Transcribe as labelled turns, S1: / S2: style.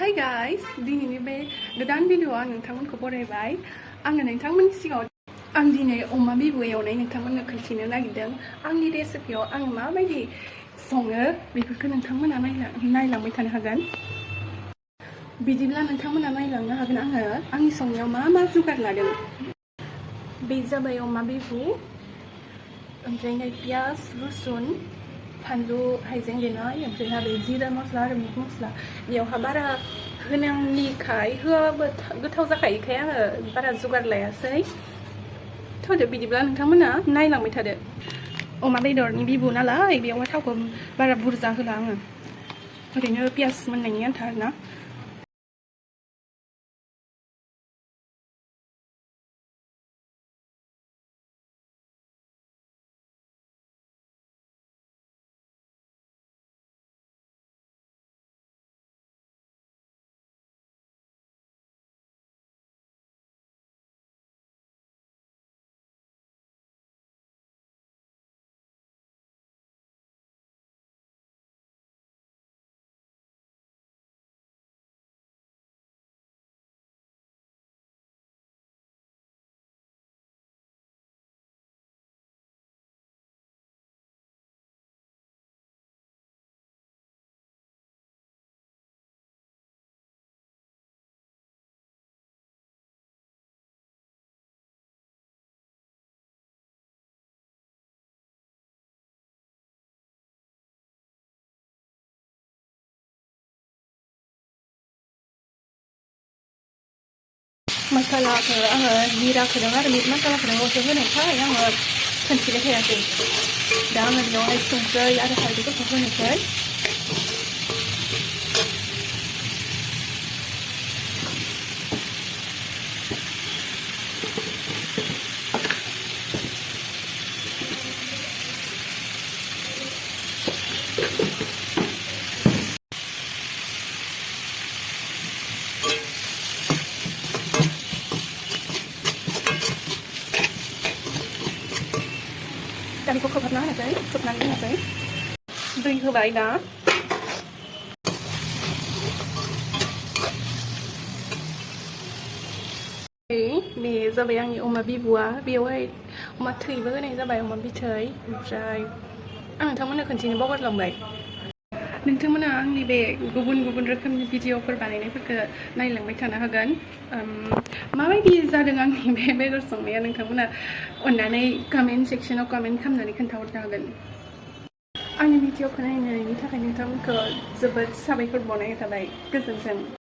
S1: Hi guys, दिनैनि बे गोदान भिडिअ'आव आं नोंथांमोनखौ बरायबाय। आङो नोंथांमोननि सिगाङाव आं दिनै अमा बिबु एवनाय नोंथांमोननो खोन्थिनो नागिरदों। आंनि रेसिपियाव आं माबायदि सङो बेफोरखौ नोंथांमोना नायलांबाय थानो हागोन। बिदिब्ला नोंथांमोना नायलांनो हागोन आङो आंनि संनायाव मा जुगार लादों। बे जाबाय अमा बिबु, ओमफ्राय नै पियाज, रुसुन, फानलु, हाइजें देनाय, ओमफ्राय बे जिरा मस्ला आरो मिट मस्ला। बेयावहा बारा होनांनिखाय होआबाबो गोथाव जाखायोखाय आङो बारा जुगार लायासै। थ'दो बिदिब्ला नोंथांमोना नायलांबाय थादो। अमा बेदरनि बिबु नालाय बेयावहाय थावखौ बारा बुरजा होला आङो, ओरैनो पियाज मोननायनि आन्था आरोना। मसालाखौ आङो जिराखौदों आरो मिट मसालाखौदों अरजों होनायखाय आङो खोन्थिबाय थायासै। दा आङो बेयावहाय संख्रै आरो हालदैफोरखौ होनोसै। दा बेखौ खोबहाबना होनोसै, खोबनानै दोननोसै। दै होबाय दा। बे जाबाय आंनि अमा बिबुआ, बेवहाय अमा थैबो होनाय जाबाय, अमा बिथै। ओमफ्राय आं नोंथांमोननो खोन्थिनो बावगारलांबाय। नोंथांमोना आंनि बे गुबुन रोखोमनि भिडिअफोर बानायनायफोरखौ नायलांबाय थानो हागोन। माबायदि जादों आंनि बे बेदर संनाया नोंथांमोना अननानै कमेन्ट सेक्सनाव कमेन्ट खालामनानै खोन्थाहरनो हागोन। आंनि भिडिअखौ नायनायनि थाखाय नोंथांमोनखौ जोबोद साबायखर बावनाय थाबाय। गोजोन्थों।